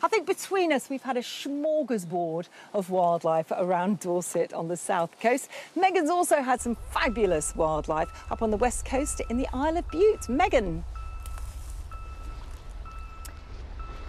I think between us we've had a smorgasbord of wildlife around Dorset on the south coast. Megan's also had some fabulous wildlife up on the west coast in the Isle of Bute. Megan.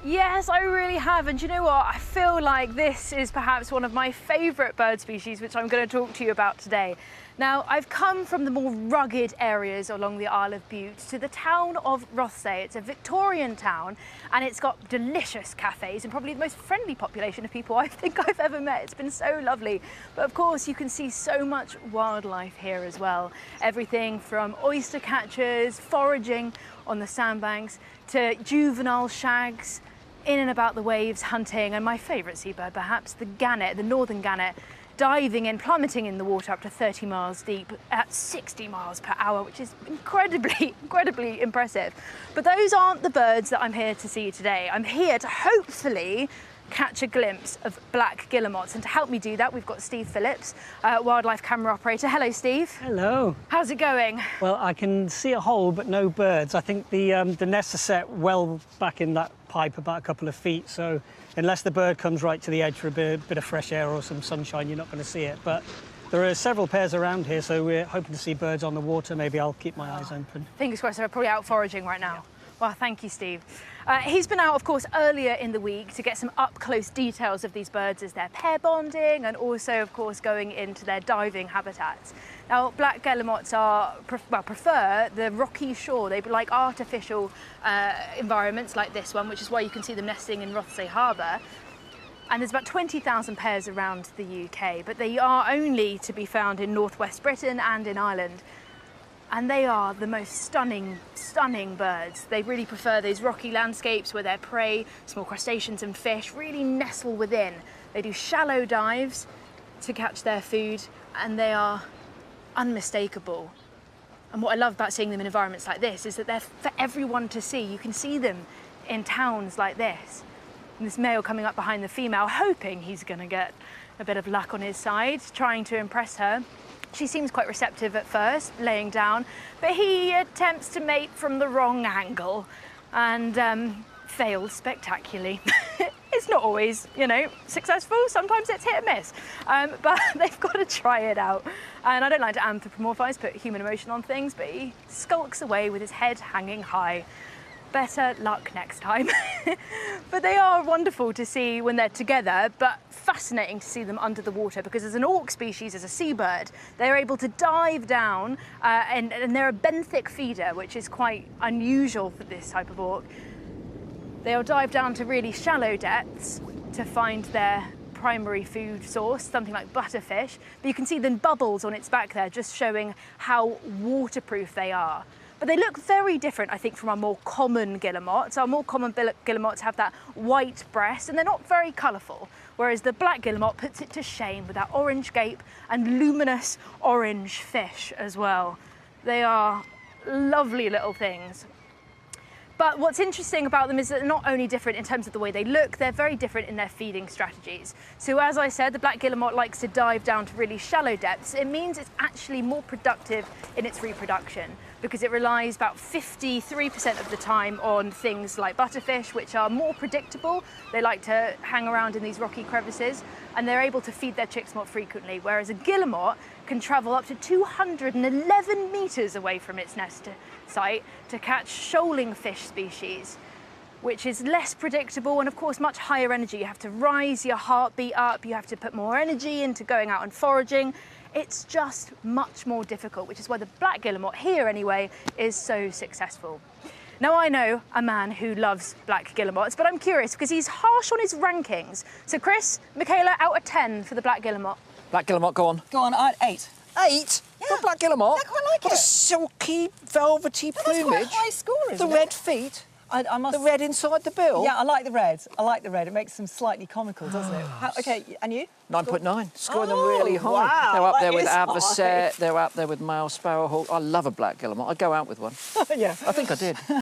Yes, I really have, and do you know what? I feel like this is perhaps one of my favourite bird species, which I'm going to talk to you about today. Now, I've come from the more rugged areas along the Isle of Bute to the town of Rothesay. It's a Victorian town, and it's got delicious cafes and probably the most friendly population of people I think I've ever met. It's been so lovely. But of course, you can see so much wildlife here as well. Everything from oyster catchers, foraging on the sandbanks, to juvenile shags, in and about the waves hunting, and my favourite seabird perhaps, the gannet, the northern gannet, diving in, plummeting in the water up to 30 miles deep at 60 miles per hour, which is incredibly impressive. But those aren't the birds that I'm here to see today. I'm here to hopefully catch a glimpse of black guillemots, and to help me do that we've got Steve Phillips, wildlife camera operator. Hello Steve. Hello. How's it going? Well, I can see a hole but no birds. I think the nests are set well back in that pipe, about a couple of feet, so unless the bird comes right to the edge for a bit of fresh air or some sunshine, you're not going to see it. But there are several pairs around here, so we're hoping to see birds on the water. Maybe I'll keep my eyes open. Fingers crossed. They're probably out foraging right now. Well, thank you, Steve. He's been out, of course, earlier in the week to get some up-close details of these birds as they're pair bonding, and also, of course, going into their diving habitats. Now, black guillemots prefer the rocky shore. They like artificial environments like this one, which is why you can see them nesting in Rothesay Harbour. And there's about 20,000 pairs around the UK, but they are only to be found in northwest Britain and in Ireland. And they are the most stunning birds. They really prefer those rocky landscapes where their prey, small crustaceans and fish, really nestle within. They do shallow dives to catch their food, and they are unmistakable. And what I love about seeing them in environments like this is that they're for everyone to see. You can see them in towns like this. And this male coming up behind the female, hoping he's gonna get a bit of luck on his side, trying to impress her. She seems quite receptive at first, laying down, but he attempts to mate from the wrong angle and fails spectacularly. It's not always, you know, successful. Sometimes it's hit and miss, but they've got to try it out. And I don't like to anthropomorphise, put human emotion on things, but he skulks away with his head hanging high. Better luck next time. But they are wonderful to see when they're together, but fascinating to see them under the water, because as an auk species, as a seabird, they're able to dive down and they're a benthic feeder, which is quite unusual for this type of auk. They'll dive down to really shallow depths to find their primary food source, something like butterfish, but you can see the bubbles on its back there just showing how waterproof they are. But they look very different, I think, from our more common guillemots. Our more common guillemots have that white breast, and they're not very colourful, whereas the black guillemot puts it to shame with that orange gape and luminous orange fish as well. They are lovely little things. But what's interesting about them is that they're not only different in terms of the way they look, they're very different in their feeding strategies. So as I said, the black guillemot likes to dive down to really shallow depths. It means it's actually more productive in its reproduction, because it relies about 53% of the time on things like butterfish, which are more predictable. They like to hang around in these rocky crevices, and they're able to feed their chicks more frequently, whereas a guillemot can travel up to 211 metres away from its nest site to catch shoaling fish species, which is less predictable and of course much higher energy. You have to rise your heartbeat up, you have to put more energy into going out and foraging. It's just much more difficult, which is why the black guillemot here anyway is so successful. Now, I know a man who loves black guillemots, but I'm curious because he's harsh on his rankings. So Chris, Michaela, out of 10 for the black guillemot. Black guillemot, go on. Go on, 8. 8? Yeah. For black guillemot? I quite like what it. A silky, velvety plumage. That's quite high score, isn't the it? red feet. I must... The red inside the bill. Yeah, I like the red. I like the red. It makes them slightly comical, doesn't it? Okay, and you? 9.9. Scoring them really high. Wow, they're up that there with is avocet, high. they're up there with male sparrowhawk. I love a black guillemot. I'd go out with one. Yeah. I think I did.